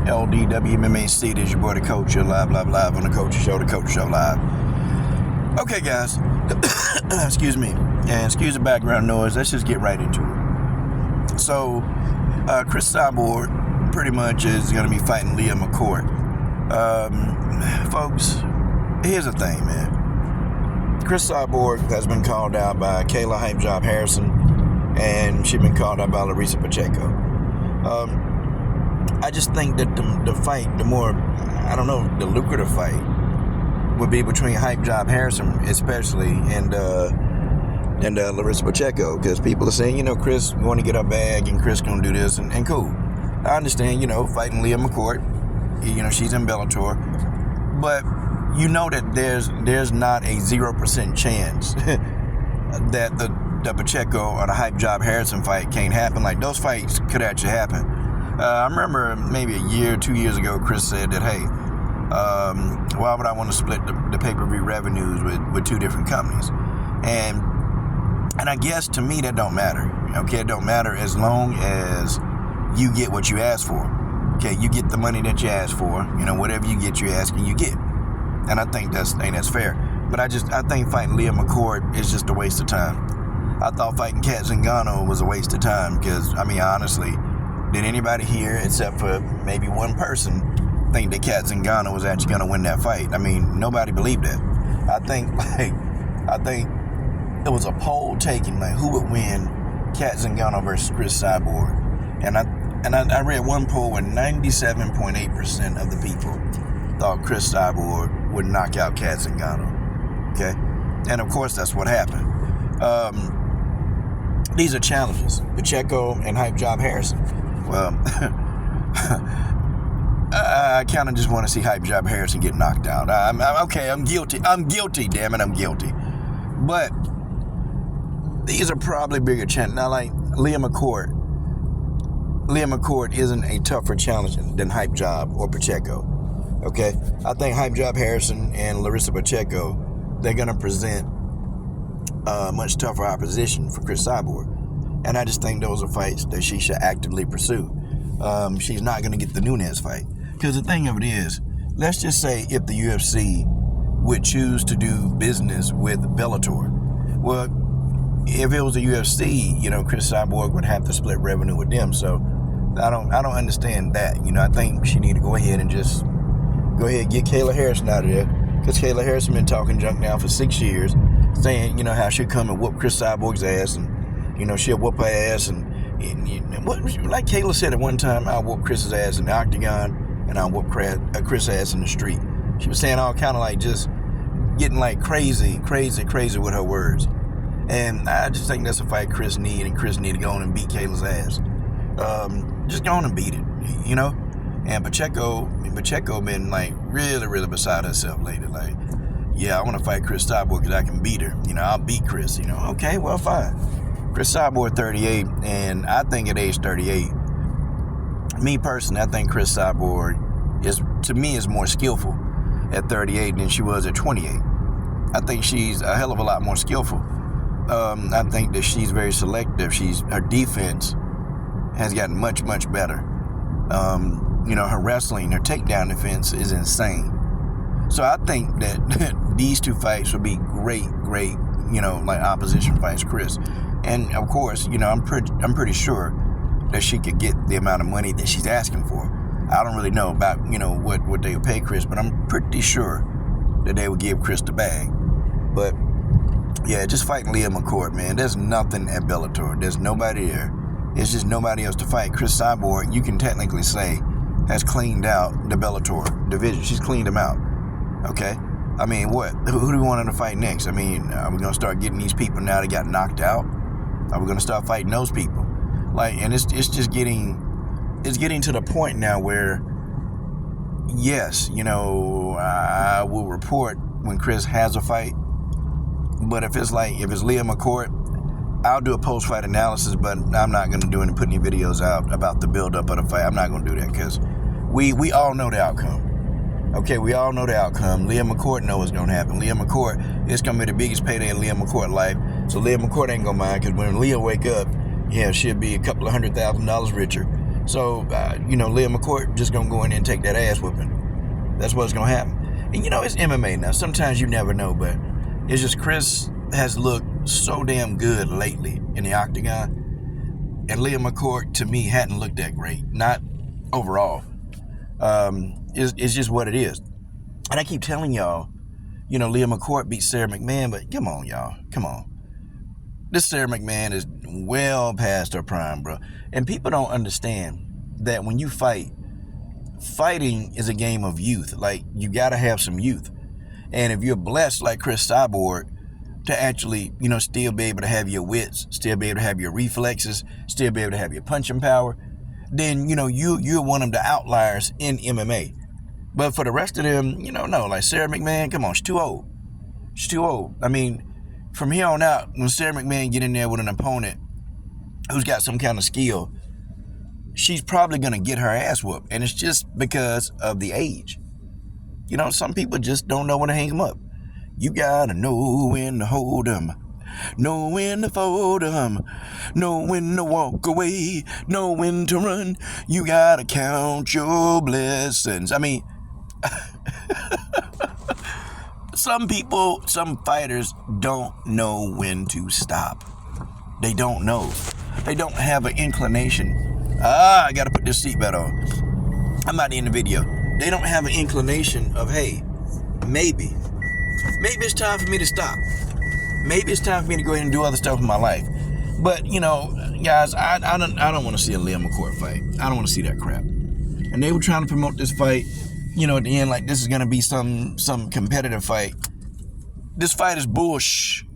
LDWMMAC. This is your boy, the coach. You're live on the Coach Show, live. Okay, guys. Excuse me. And excuse the background noise. Let's just get right into it. So, Cris Cyborg pretty much is going to be fighting Leah McCourt. Folks, here's the thing, man. Cris Cyborg has been called out by Kayla Hype Job Harrison, and she's been called out by Larissa Pacheco. I just think that the fight, the more, the lucrative fight would be between Hype Job Harrison, especially, and Larissa Pacheco, because people are saying, Cris going to get her bag and Cris going to do this, and cool. I understand, fighting Leah McCourt, she's in Bellator, but that there's not a 0% chance that the Pacheco or the Hype Job Harrison fight can't happen. Like, those fights could actually happen. I remember maybe a year, 2 years ago, Cris said that, hey, why would I want to split the pay-per-view revenues with two different companies? And I guess to me that don't matter. Okay, it don't matter as long as you get what you ask for. Okay, you get the money that you ask for. Whatever you get, you're asking, you get. And I think that's fair. But I think fighting Leah McCourt is just a waste of time. I thought fighting Cat Zingano was a waste of time because, honestly, did anybody here, except for maybe one person, think that Cat Zingano was actually going to win that fight? Nobody believed that. I think it was a poll taken, who would win Cat Zingano versus Cris Cyborg. And I read one poll where 97.8% of the people thought Cris Cyborg would knock out Cat Zingano. Okay? And of course that's what happened. These are challenges. Pacheco and Hype Job Harrison. Well, I kind of just want to see Hype Job Harrison get knocked out. I'm guilty. I'm guilty, damn it, I'm guilty. But these are probably bigger challenges. Now, like Leah McCourt isn't a tougher challenge than Hype Job or Pacheco. Okay? I think Hype Job Harrison and Larissa Pacheco, they're going to present much tougher opposition for Cris Cyborg. And I just think those are fights that she should actively pursue. She's not going to get the Nunes fight. Because the thing of it is, let's just say if the UFC would choose to do business with Bellator. Well, if it was the UFC, Cris Cyborg would have to split revenue with them. So I don't understand that. I think she need to go ahead and get Kayla Harrison out of there. Because Kayla Harrison been talking junk now for 6 years, saying, how she'll come and whoop Cris Cyborg's ass, and she'll whoop her ass, and like Kayla said at one time, I'll whoop Chris's ass in the octagon, and I'll whoop Cris' ass in the street. She was saying all kind of like just getting like crazy with her words. And I just think that's a fight Cris need, and Cris need to go on and beat Kayla's ass. Just go on and beat it, And Pacheco been like really beside herself lately. Like, yeah, I want to fight Cris Cyborg because I can beat her. I'll beat Cris. Okay, well, fine. Cris Cyborg 38, and I think at age 38, me personally, I think Cris Cyborg is more skillful at 38 than she was at 28. I think she's a hell of a lot more skillful. I think that she's very selective. Her defense has gotten much better. Her wrestling, her takedown defense is insane. So I think that these two fights will be great, like opposition fights, Cris. And of course, I'm pretty sure that she could get the amount of money that she's asking for. I don't really know about, what they would pay Cris, but I'm pretty sure that they would give Cris the bag. But yeah, just fighting Leah McCourt, man. There's nothing at Bellator. There's nobody there. It's just nobody else to fight. Cris Cyborg, you can technically say, has cleaned out the Bellator division. She's cleaned them out. Okay? What? Who do we want her to fight next? Are we going to start getting these people now that got knocked out? Are we going to start fighting those people? And it's just getting to the point now where, yes, I will report when Cris has a fight. But if it's Leah McCourt, I'll do a post-fight analysis, but I'm not going to put any videos out about the build-up of the fight. I'm not going to do that because we all know the outcome. Okay, we all know the outcome. Leah McCourt knows what's going to happen. Leah McCourt, it's going to be the biggest payday in Leah McCourt's life. So Leah McCourt ain't going to mind because when Leah wake up, yeah, she'll be a couple of $100,000 richer. So, Leah McCourt just going to go in there and take that ass whooping. That's what's going to happen. And, it's MMA now. Sometimes you never know, but it's just Cris has looked so damn good lately in the octagon. And Leah McCourt, to me, hadn't looked that great. Not overall. It's just what it is. And I keep telling y'all, Leah McCourt beat Sarah McMahon, but come on, y'all. Come on. This Sarah McMahon is well past her prime, bro. And people don't understand that when you fighting is a game of youth. Like, you got to have some youth. And if you're blessed like Cris Cyborg to actually, still be able to have your wits, still be able to have your reflexes, still be able to have your punching power, then, you're one of the outliers in MMA. But for the rest of them, no. Like Sarah McMahon, come on, she's too old. She's too old. I mean, from here on out, when Sarah McMahon get in there with an opponent who's got some kind of skill, she's probably going to get her ass whooped. And it's just because of the age. Some people just don't know when to hang them up. You got to know when to hold them. Know when to fold them. Know when to walk away. Know when to run. You got to count your blessings. I mean, some fighters don't know when to stop. They don't know. They don't have an inclination. I got to put this seatbelt on. I'm about to end the video. They don't have an inclination of, hey, maybe it's time for me to stop. Maybe it's time for me to go ahead and do other stuff in my life. But, guys, I don't want to see a Leah McCourt fight. I don't want to see that crap. And they were trying to promote this fight, at the end, like this is going to be some competitive fight. This fight is bullshit.